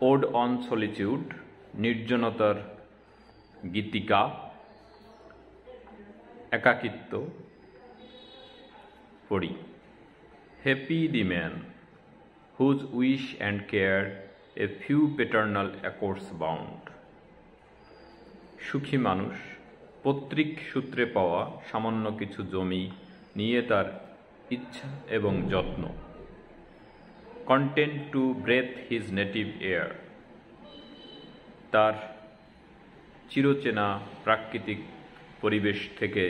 Ode on solitude, নির্জনতার গীতিকা, একাকিত্ব পড়ি। Happy the man whose wish and care a few paternal acres bound. সুখী মানুষ পৈতৃক সূত্রে পাওয়া সামান্য কিছু জমি নিয়ে তার ইচ্ছা এবং যত্ন। Content to breathe his native air, তার চিরচেনা প্রাকৃতিক পরিবেশ থেকে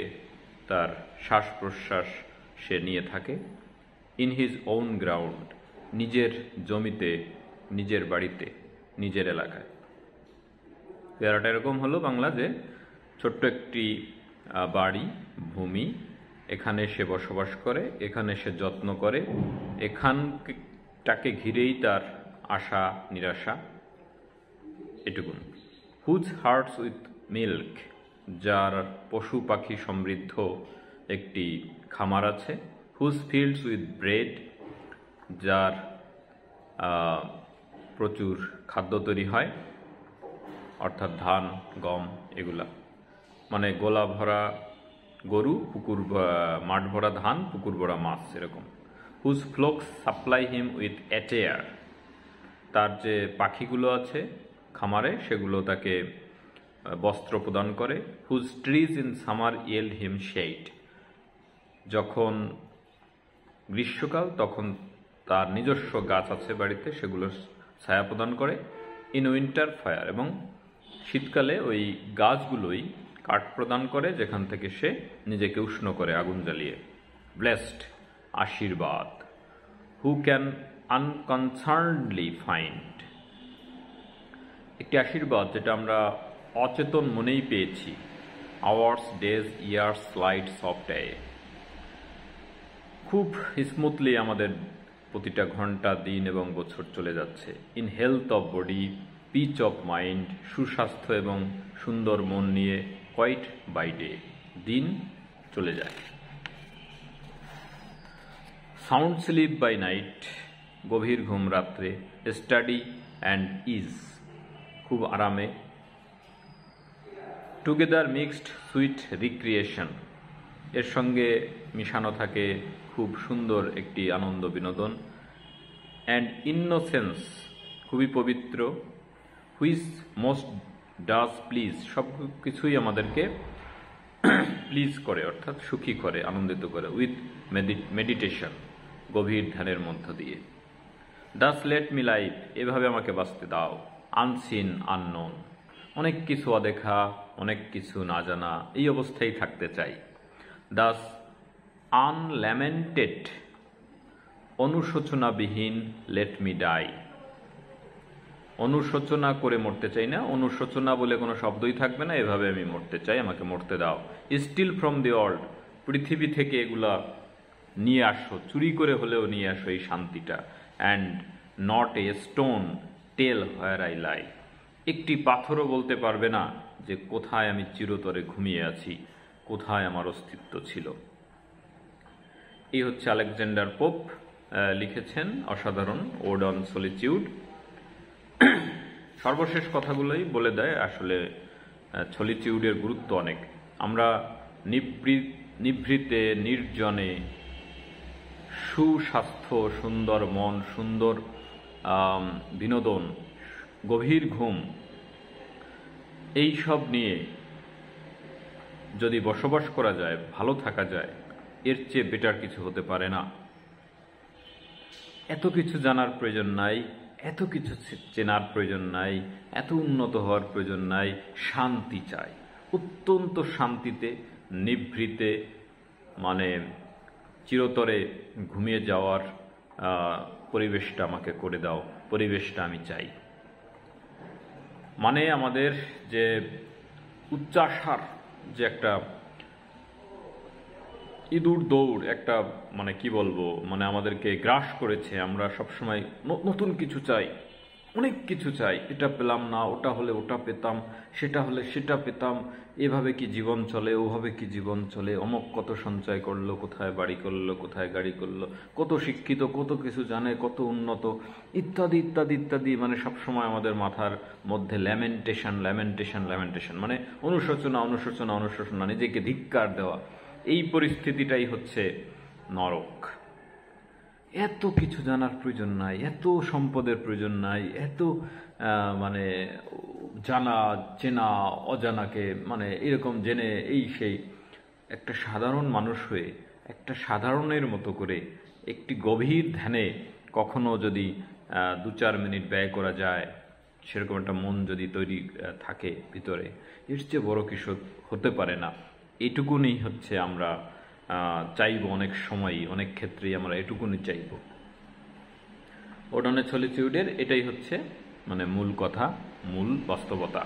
তার শ্বাস প্রশ্বাস সে নিয়ে থাকে। ইন হিজ ওন গ্রাউন্ড, নিজের জমিতে, নিজের বাড়িতে, নিজের এলাকায়। পেয়ারাটা এরকম হলো বাংলা যে ছোট্ট একটি বাড়ি, ভূমি, এখানে সে বসবাস করে, এখানে সে যত্ন করে, এখানটাকে ঘিরেই তার আশা নিরাশা, এটুকুন। হুজ হার্টস উইথ মিল্ক, যার পশু পাখি সমৃদ্ধ একটি খামার আছে। হুজ ফিল্ডস উইথ ব্রেড, যার প্রচুর খাদ্য তৈরি হয়, অর্থাৎ ধান, গম, এগুলা। মানে গোলা ভরা গরু, পুকুর মাঠ ভরা ধান, পুকুর ভরা মাছ, এরকম। হুজ ফ্লোকস সাপ্লাই হিম উইথ অ্যাটেয়ার, তার যে পাখিগুলো আছে খামারে সেগুলো তাকে বস্ত্র প্রদান করে। Whose trees in summer yield him shade, যখন গ্রীষ্মকাল তখন তার নিজস্ব গাছ আছে বাড়িতে, সেগুলোর ছায়া প্রদান করে। ইন উইন্টার ফায়ার, এবং শীতকালে ওই গাছগুলোই কাঠ প্রদান করে যেখান থেকে সে নিজেকে উষ্ণ করে আগুন জ্বালিয়ে। ব্লেসড, আশীর্বাদ। হু ক্যান আনকনসার্নডলি ফাইন্ড, একটি আশীর্বাদ যেটা আমরা অচেতন মনেই পেয়েছি। আওয়ার্স, ডেজ, ইয়ার্স স্লাইড সফট-এ, খুব স্মুথলি আমাদের প্রতিটা ঘন্টা, দিন এবং বছর চলে যাচ্ছে। In health of body, peace of mind, সুস্বাস্থ্য এবং সুন্দর মন নিয়ে কোয়াইট বাই ডে, দিন চলে যায়। সাউন্ড স্লিপ বাই নাইট, গভীর ঘুম রাত্রে। স্টাডি অ্যান্ড ইজ, খুব আরামে। টুগেদার মিক্সড সুইট রিক্রিয়েশন, এর সঙ্গে মিশানো থাকে খুব সুন্দর একটি আনন্দ বিনোদন। অ্যান্ড ইনোসেন্স, খুবই পবিত্র। হুইচ মোস্ট ডাজ প্লিজ, সব কিছুই আমাদেরকে প্লিজ করে, অর্থাৎ সুখী করে, আনন্দিত করে। উইথ মেডিটেশন, গভীর ধ্যানের মধ্য দিয়ে। দাস লেট মি লাইভ, এভাবে আমাকে বাঁচতে দাও। আনসিন, আননোন, অনেক কিছু অদেখা, অনেক কিছু না জানা, এই অবস্থায় থাকতে চাই। দাস আনল্যামেন্টেড, অনুশোচনাবিহীন। লেট মি ডাই, অনুশোচনা করে মরতে চাই না, অনুশোচনা বলে কোনো শব্দই থাকবে না, এভাবে আমি মরতে চাই, আমাকে মরতে দাও। স্টিল ফ্রম দি ওয়ার্ল্ড, পৃথিবী থেকে এগুলা নিয়ে আসো, চুরি করে হলেও নিয়ে আসো এই শান্তিটা। And not a stone tell where I lie, একটি পাথরও বলতে পারবে না যে কোথায় আমি চিরতরে ঘুমিয়ে আছি, কোথায় আমার অস্তিত্ব ছিল। এই হচ্ছে আলেকজান্ডার পোপ লিখেছেন অসাধারণ ওড অন সলিটিউড। সর্বশেষ কথাগুলোই বলে দেয় আসলে সলিটিউডের গুরুত্ব অনেক। আমরা নিভৃতে, নির্জনে, সুস্বাস্থ্য, সুন্দর মন, সুন্দর বিনোদন, গভীর ঘুম, এই সব নিয়ে যদি বসবাস করা যায়, ভালো থাকা যায়, এর চেয়ে বেটার কিছু হতে পারে না। এত কিছু জানার প্রয়োজন নাই, এত কিছু চেনার প্রয়োজন নাই, এত উন্নত হওয়ার প্রয়োজন নাই। শান্তি চাই, অত্যন্ত শান্তিতে, নিভৃতে, মানে চিরতরে ঘুমিয়ে যাওয়ার পরিবেশটা আমাকে করে দাও, পরিবেশটা আমি চাই। মানে আমাদের যে উচ্চাশার যে একটা ইঁদুর দৌড়, একটা মানে কি বলবো, মানে আমাদেরকে গ্রাস করেছে, আমরা সবসময় নতুন কিছু চাই, অনেক কিছু চাই, এটা পেলাম না, ওটা হলে ওটা পেতাম, সেটা হলে সেটা পেতাম, এভাবে কি জীবন চলে, ওভাবে কি জীবন চলে, অমুক কত সঞ্চয় করলো, কোথায় বাড়ি করলো, কোথায় গাড়ি করলো, কত শিক্ষিত, কত কিছু জানে, কত উন্নত, ইত্যাদি ইত্যাদি ইত্যাদি। মানে সবসময় আমাদের মাথার মধ্যে ল্যামেন্টেশন ল্যামেন্টেশন ল্যামেন্টেশন, মানে অনুশোচনা অনুশোচনা অনুশোচনা, নিজেকে ধিক্কার দেওয়া। এই পরিস্থিতিটাই হচ্ছে নরক। এত কিছু জানার প্রয়োজন নাই, এত সম্পদের প্রয়োজন নাই, এত মানে জানা চেনা অজানাকে মানে এরকম জেনে এই সেই। একটা সাধারণ মানুষ হয়ে একটা সাধারণের মতো করে একটি গভীর ধ্যানে কখনো যদি 2-4 মিনিট ব্যয় করা যায়, সেরকম একটা মন যদি তৈরি থাকে ভিতরে, এর চেয়ে বড় কিছু হতে পারে না। এটুকুনি হচ্ছে আমরা চাইব, অনেক সময়ই অনেক ক্ষেত্রেই আমরা এটুকুনি চাইব। ওডনের সলিটিউডের এটাই হচ্ছে মানে মূল কথা, মূল বাস্তবতা।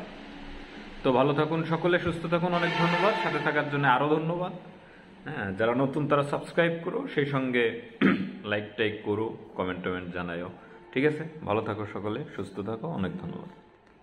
তো ভালো থাকুন সকলে, সুস্থ থাকুন। অনেক ধন্যবাদ, সাথে থাকার জন্য আরও ধন্যবাদ। হ্যাঁ, যারা নতুন তারা সাবস্ক্রাইব করো, সেই সঙ্গে লাইক টাইক করো, কমেন্ট টমেন্ট জানাইও। ঠিক আছে, ভালো থাকো সকলে, সুস্থ থাকো, অনেক ধন্যবাদ।